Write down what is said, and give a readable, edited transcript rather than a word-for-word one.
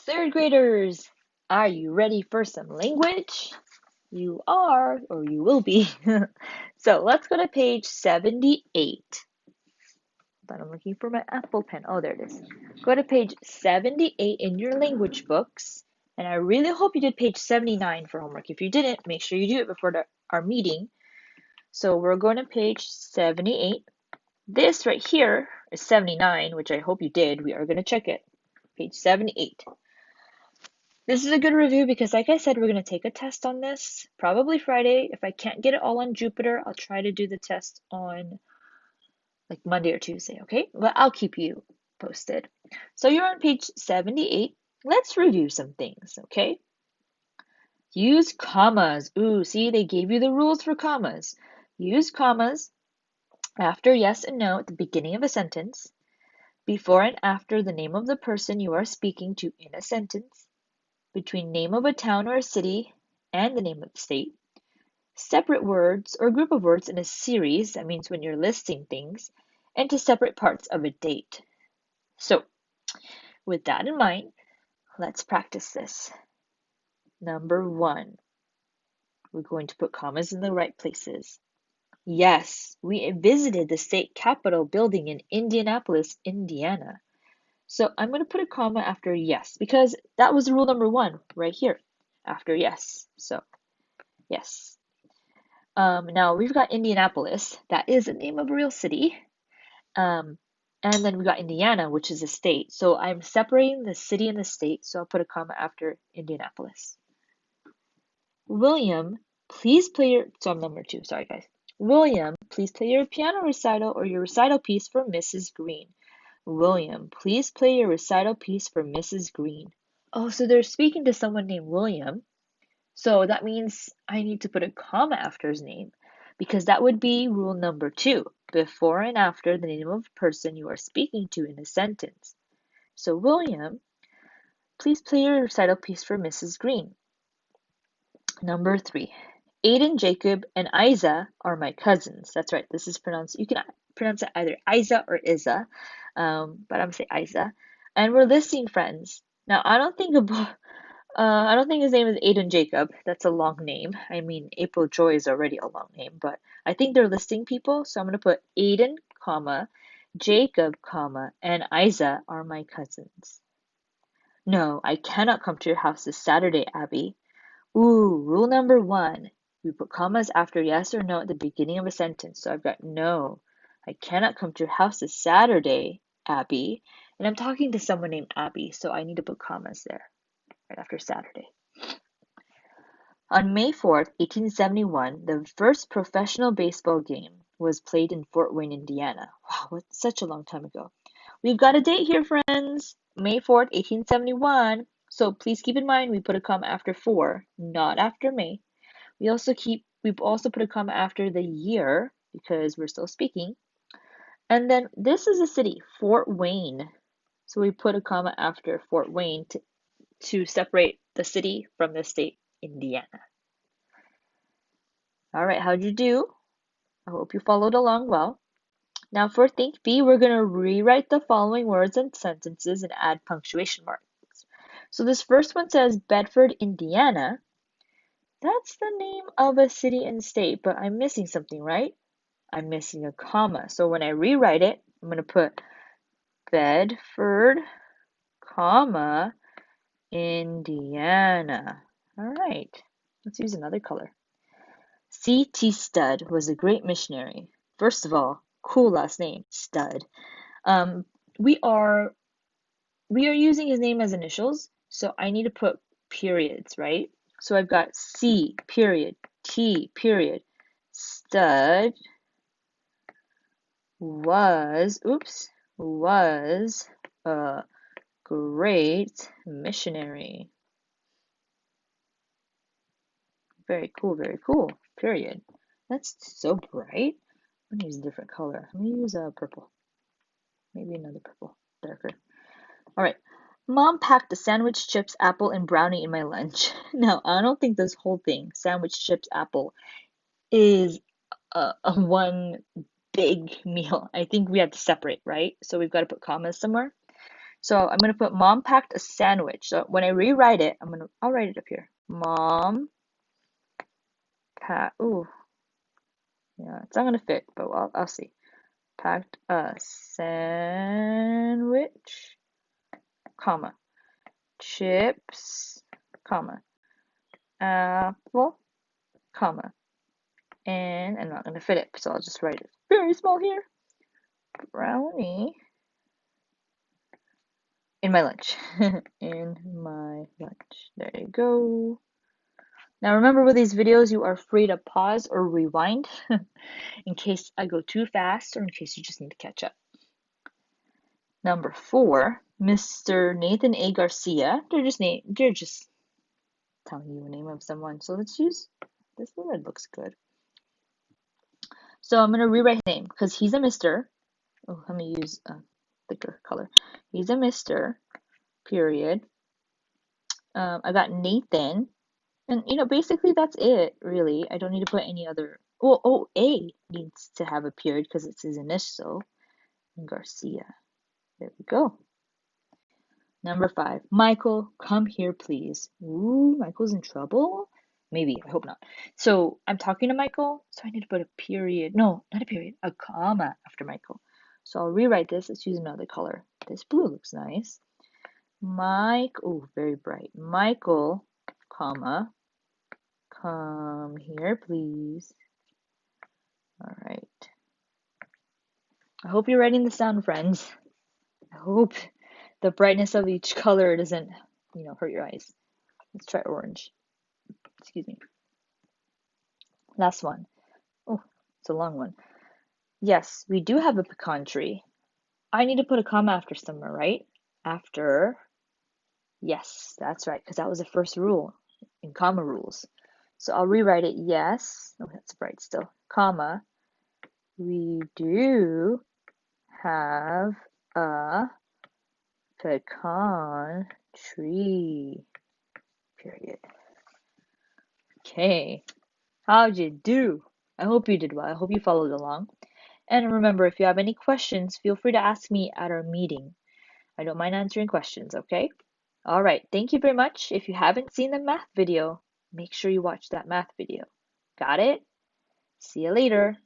Third graders, are you ready for some language? You are, or you will be. So let's go to page 78. But I'm looking for my Apple pen. Oh, there it is. Go to page 78 in your language books. And I really hope you did page 79 for homework. If you didn't, make sure you do it before our meeting. So we're going to page 78. This right here is 79, which I hope you did. We are going to check it. Page 78. This is a good review because, like I said, we're going to take a test on this, probably Friday. If I can't get it all on Jupyter, I'll try to do the test on like Monday or Tuesday, okay? But I'll keep you posted. So you're on page 78. Let's review some things, okay? Use commas. Ooh, see, they gave you the rules for commas. Use commas after yes and no at the beginning of a sentence, before and after the name of the person you are speaking to in a sentence, between name of a town or a city and the name of the state, separate words or group of words in a series, that means when you're listing things, and to separate parts of a date. So, with that in mind, let's practice this. Number 1, we're going to put commas in the right places. Yes, we visited the state capitol building in Indianapolis, Indiana. So I'm going to put a comma after yes, because that was rule number 1 right here, after yes. So, yes. Now we've got Indianapolis. That is the name of a real city. And then we got Indiana, which is a state. So I'm separating the city and the state, so I'll put a comma after Indianapolis. William, please play your, so I'm number 2, sorry guys. William, please play your piano recital or your recital piece for Mrs. Green. William, please play your recital piece for Mrs. Green. Oh, so they're speaking to someone named William. So that means I need to put a comma after his name because that would be rule number 2, before and after the name of the person you are speaking to in a sentence. So, William, please play your recital piece for Mrs. Green. Number 3, Aiden, Jacob, and Isa are my cousins. That's right, this is pronounced, you can pronounce it either Isa or Isa, but I'm going to say Isa. And we're listing friends. Now, I don't think his name is Aiden Jacob. That's a long name. I mean, April Joy is already a long name, but I think they're listing people, so I'm going to put Aiden, comma, Jacob, comma, and Isa are my cousins. No, I cannot come to your house this Saturday, Abby. Ooh, rule number 1. We put commas after yes or no at the beginning of a sentence. So I've got no, I cannot come to your house this Saturday, Abby. And I'm talking to someone named Abby, so I need to put commas there right after Saturday. On May 4th, 1871, the first professional baseball game was played in Fort Wayne, Indiana. Wow, what's such a long time ago. We've got a date here, friends. May 4th, 1871. So please keep in mind we put a comma after 4, not after May. We've also put a comma after the year because we're still speaking. And then this is a city, Fort Wayne. So we put a comma after Fort Wayne to separate the city from the state, Indiana. All right, how'd you do? I hope you followed along well. Now for Think B, we're going to rewrite the following words and sentences and add punctuation marks. So this first one says Bedford, Indiana. That's the name of a city and state, but I'm missing something, right? I'm missing a comma. So when I rewrite it, I'm going to put Bedford, comma, Indiana. All right, let's use another color. C.T. Studd was a great missionary. First of all, cool last name, Studd. Um, we are using his name as initials, so I need to put periods, right? So I've got C period, T period, Studd was a great missionary. Very cool, period. That's so bright. I'm gonna use a different color. I'm gonna use purple. Maybe another purple, darker. All right. Mom packed a sandwich, chips, apple, and brownie in my lunch. Now, I don't think this whole thing, sandwich, chips, apple, is a one big meal. I think we have to separate, right? So we've got to put commas somewhere. So I'm gonna put mom packed a sandwich. So when I rewrite it, I'll write it up here. Mom packed. Ooh, yeah, it's not gonna fit, but I'll see. Packed a sandwich, comma, chips, comma, apple, comma, and I'm not gonna fit it, so I'll just write it very small here. Brownie in my lunch. In my lunch. There you go. Now remember with these videos, you are free to pause or rewind in case I go too fast or in case you just need to catch up. Number 4, Mr. Nathan A. Garcia. They're just telling you a name of someone. So let's use this one that looks good. So I'm gonna rewrite his name because he's a Mr. Oh, let me use a thicker color. He's a Mr. Period. I got Nathan. And basically that's it, really. I don't need to put any other. Oh, A needs to have a period because it's his initial. Garcia. There we go. Number 5. Michael, come here, please. Ooh, Michael's in trouble? Maybe, I hope not. So I'm talking to Michael, so I need to put a period. No, not a period, a comma after Michael. So I'll rewrite this. Let's use another color. This blue looks nice. Oh, very bright. Michael, comma, come here, please. All right. I hope you're writing this down, friends. I hope the brightness of each color doesn't, hurt your eyes. Let's try orange. Excuse me. Last one. Oh, it's a long one. Yes, we do have a pecan tree. I need to put a comma after somewhere, right? After. Yes, that's right, because that was the first rule in comma rules. So I'll rewrite it. Yes. Oh, that's bright still. Comma. We do have a pecan tree. Period. Okay. How'd you do? I hope you did well. I hope you followed along. And remember, if you have any questions, feel free to ask me at our meeting. I don't mind answering questions, okay? All right. Thank you very much. If you haven't seen the math video, make sure you watch that math video. Got it? See you later.